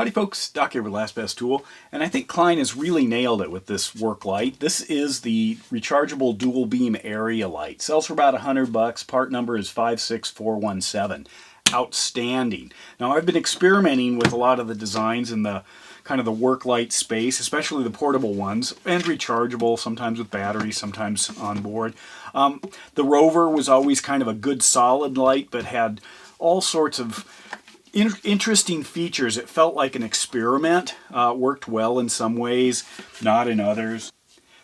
Howdy folks, Doc here with Last Best Tool, and I think Klein has really nailed it with this work light. This is the rechargeable dual beam area light. Sells for about $100, part number is 56417. Outstanding. Now I've been experimenting with a lot of the designs in the kind of the work light space, especially the portable ones, and rechargeable, sometimes with batteries, sometimes on board. The Rover was always kind of a good solid light, but had all sorts of interesting features. It felt like an experiment. Worked well in some ways, not in others.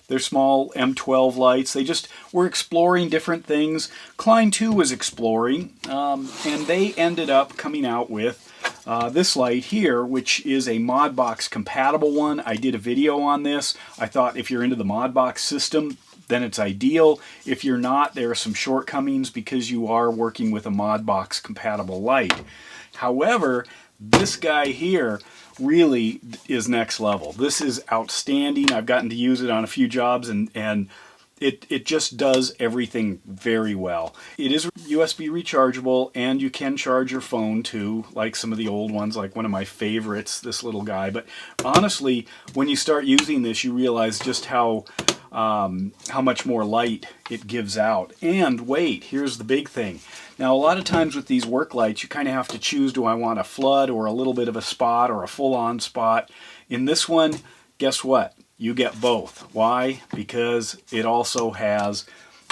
They're small M12 lights. They just were exploring different things. Klein too was exploring, and they ended up coming out with this light here, which is a Modbox compatible one. I did a video on this. I thought if you're into the Modbox system, then it's ideal. If you're not, there are some shortcomings because you are working with a Modbox compatible light. However, this guy here really is next level. This is outstanding. I've gotten to use it on a few jobs, and it just does everything very well. It is USB rechargeable, and you can charge your phone too, like some of the old ones, like one of my favorites, this little guy. But honestly, when you start using this, you realize just how much more light it gives out. And wait, here's the big thing. Now, a lot of times with these work lights, you kind of have to choose, do I want a flood or a little bit of a spot or a full-on spot? In this one, guess what? You get both. Why? Because it also has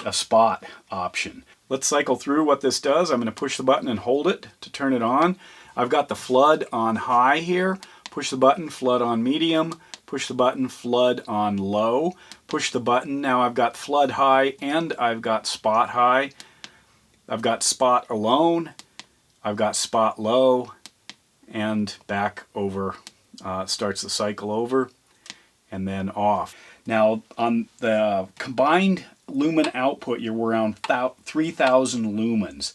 a spot option. Let's cycle through what this does. I'm going to push the button and hold it to turn it on. I've got the flood on high here. Push the button, flood on medium. Push the button, flood on low. Push the button. Now I've got flood high and I've got spot high. I've got spot alone, I've got spot low, and back over, starts the cycle over, and then off. Now on the combined lumen output, you're around 3,000 lumens.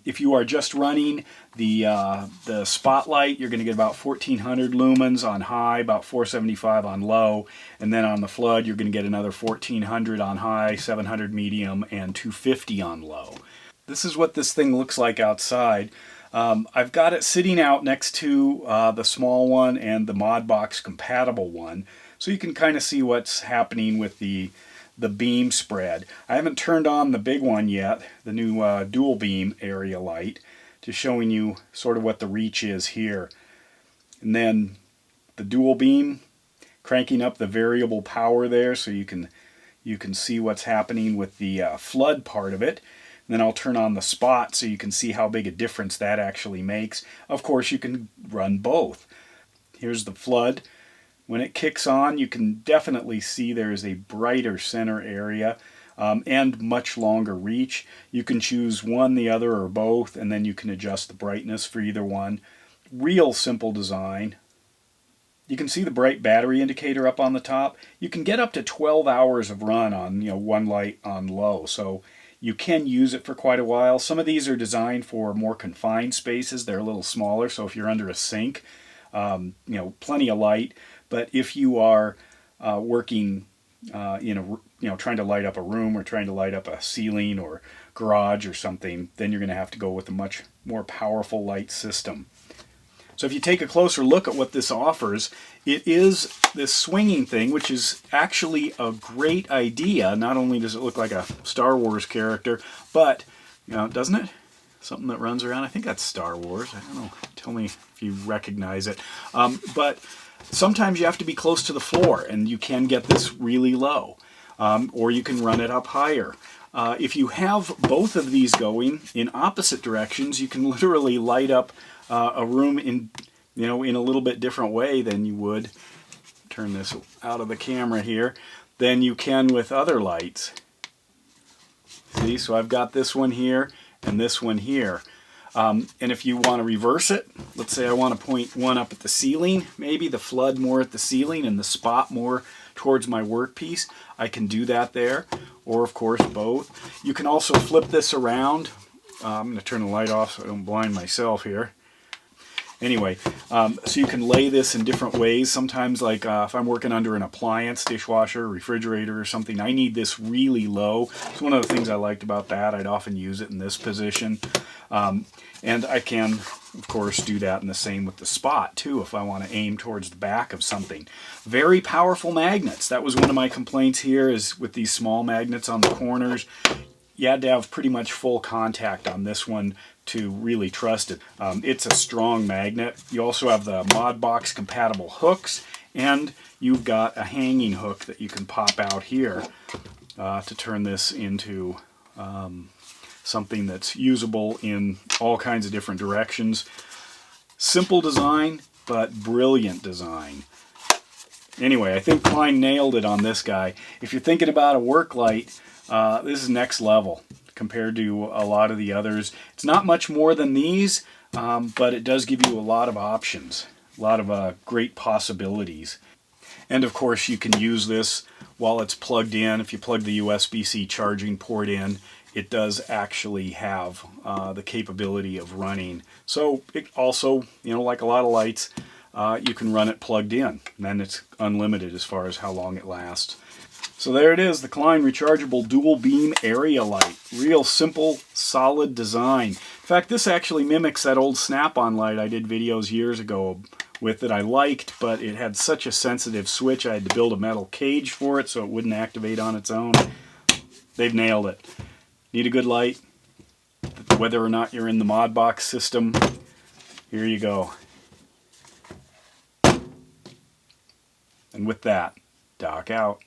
If you are just running the spotlight, you're going to get about 1,400 lumens on high, about 475 on low, and then on the flood, you're going to get another 1,400 on high, 700 medium, and 250 on low. This is what this thing looks like outside. I've got it sitting out next to the small one and the Modbox compatible one, so you can kind of see what's happening with the beam spread. I haven't turned on the big one yet, the new dual beam area light, just showing you sort of what the reach is here. And then the dual beam, cranking up the variable power there so you can see what's happening with the flood part of it. And then I'll turn on the spot so you can see how big a difference that actually makes. Of course, you can run both. Here's the flood. When it kicks on, you can definitely see there is a brighter center area and much longer reach. You can choose one, the other, or both, and then you can adjust the brightness for either one. Real simple design. You can see the bright battery indicator up on the top. You can get up to 12 hours of run on one light on low, so you can use it for quite a while. Some of these are designed for more confined spaces. They're a little smaller, so if you're under a sink, plenty of light. But if you are working trying to light up a room or trying to light up a ceiling or garage or something, then you're going to have to go with a much more powerful light system. So if you take a closer look at what this offers, it is this swinging thing, which is actually a great idea. Not only does it look like a Star Wars character, but, doesn't it? Something that runs around. I think that's Star Wars. I don't know. Tell me if you recognize it. But sometimes you have to be close to the floor, and you can get this really low. Or you can run it up higher. If you have both of these going in opposite directions, you can literally light up a room in a little bit different way than you would, turn this out of the camera here, than you can with other lights. See, so I've got this one here and this one here. And if you want to reverse it, let's say I want to point one up at the ceiling, maybe the flood more at the ceiling and the spot more towards my workpiece, I can do that there, or of course both. You can also flip this around. I'm going to turn the light off so I don't blind myself here. Anyway, so you can lay this in different ways. Sometimes, like if I'm working under an appliance, dishwasher, refrigerator or something, I need this really low. It's one of the things I liked about that. I'd often use it in this position. And I can, of course, do that in the same with the spot, too, if I want to aim towards the back of something. Very powerful magnets. That was one of my complaints here, is with these small magnets on the corners. You had to have pretty much full contact on this one to really trust it. It's a strong magnet. You also have the Modbox compatible hooks, and you've got a hanging hook that you can pop out here to turn this into something that's usable in all kinds of different directions. Simple design, but brilliant design. Anyway, I think Klein nailed it on this guy. If you're thinking about a work light, this is next level compared to a lot of the others. It's not much more than these, but it does give you a lot of options, a lot of great possibilities. And of course, you can use this while it's plugged in. If you plug the USB-C charging port in, it does actually have the capability of running. So it also, you know, like a lot of lights, you can run it plugged in, and then it's unlimited as far as how long it lasts. So there it is, the Klein rechargeable dual beam area light. Real simple, solid design. In fact, this actually mimics that old Snap-on light I did videos years ago with that I liked, but it had such a sensitive switch I had to build a metal cage for it so it wouldn't activate on its own. They've nailed it. Need a good light? Whether or not you're in the Modbox system, here you go. And with that, Doc out.